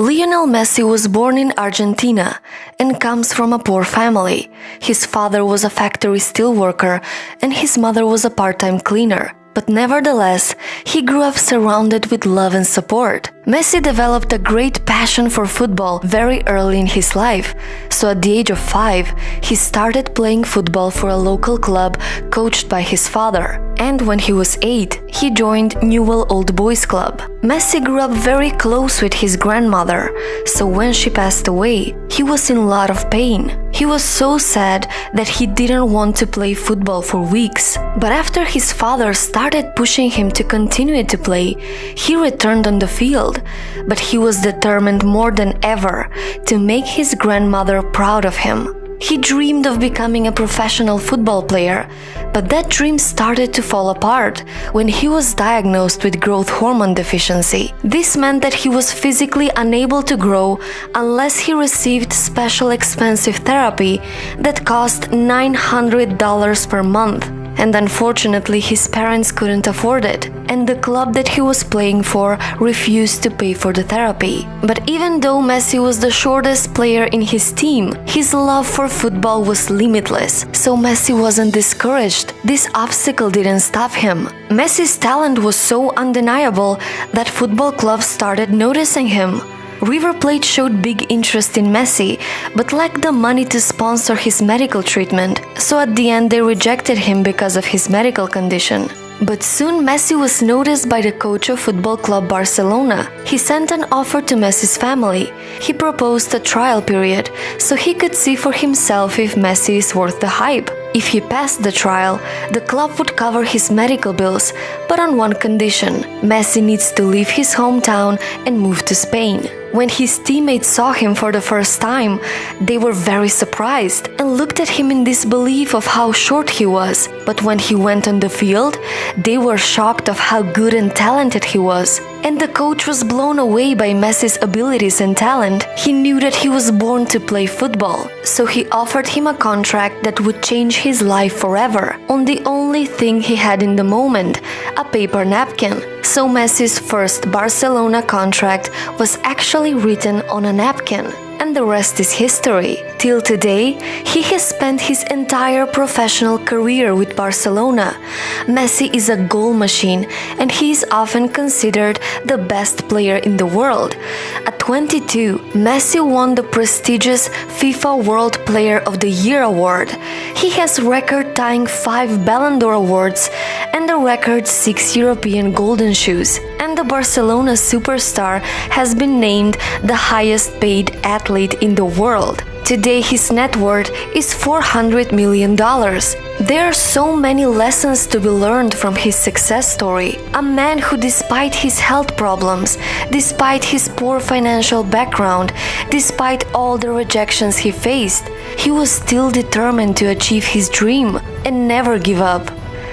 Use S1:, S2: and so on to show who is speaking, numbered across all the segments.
S1: Lionel Messi was born in Argentina and comes from a poor family. His father was a factory steelworker and his mother was a part-time cleaner. But nevertheless, he grew up surrounded with love and support. Messi developed a great passion for football very early in his life. So at the age of 5, he started playing football for a local club coached by his father. And when he was 8, he joined Newell Old Boys Club. Messi grew up very close with his grandmother, so when she passed away, he was in a lot of pain. He was so sad that he didn't want to play football for weeks. But after his father started pushing him to continue to play, he returned on the field. But he was determined more than ever to make his grandmother proud of him. He dreamed of becoming a professional football player, but that dream started to fall apart when he was diagnosed with growth hormone deficiency. This meant that he was physically unable to grow unless he received special expensive therapy that cost $900 per month. And unfortunately, his parents couldn't afford it, and the club that he was playing for refused to pay for the therapy. But even though Messi was the shortest player in his team, his love for football was limitless, so Messi wasn't discouraged. This obstacle didn't stop him. Messi's talent was so undeniable that football clubs started noticing him. River Plate showed big interest in Messi, but lacked the money to sponsor his medical treatment, so at the end they rejected him because of his medical condition. But soon Messi was noticed by the coach of Football Club Barcelona. He sent an offer to Messi's family. He proposed a trial period, so he could see for himself if Messi is worth the hype. If he passed the trial, the club would cover his medical bills, but on one condition: Messi needs to leave his hometown and move to Spain. When his teammates saw him for the first time, they were very surprised and looked at him in disbelief of how short he was. But when he went on the field, they were shocked of how good and talented he was. And the coach was blown away by Messi's abilities and talent. He knew that he was born to play football, so he offered him a contract that would change his life forever on the only thing he had in the moment, a paper napkin. So Messi's first Barcelona contract was actually written on a napkin. And the rest is history. Till today, he has spent his entire professional career with Barcelona. Messi is a goal machine, and he is often considered the best player in the world. At 22, Messi won the prestigious FIFA World Player of the Year award. He has record-tying 5 Ballon d'Or awards and a record 6 European Golden Shoes. And the Barcelona superstar has been named the highest-paid athlete in the world. Today, his net worth is $400 million. There are so many lessons to be learned from his success story. A man who, despite his health problems, despite his poor financial background, despite all the rejections he faced, he was still determined to achieve his dream and never give up.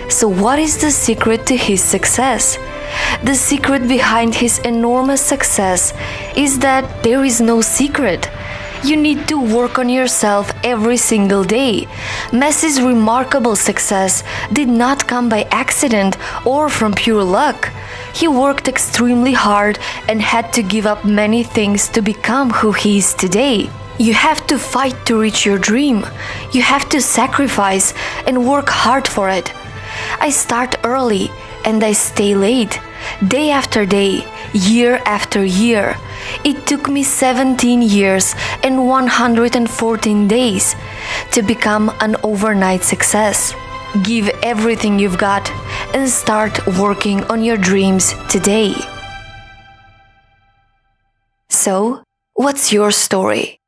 S1: So what is the secret to his success? The secret behind his enormous success is that there is no secret. You need to work on yourself every single day. Messi's remarkable success did not come by accident or from pure luck. He worked extremely hard and had to give up many things to become who he is today. You have to fight to reach your dream. You have to sacrifice and work hard for it. I start early and I stay late, day after day, year after year. It took me 17 years and 114 days to become an overnight success. Give everything you've got and start working on your dreams today. So, what's your story?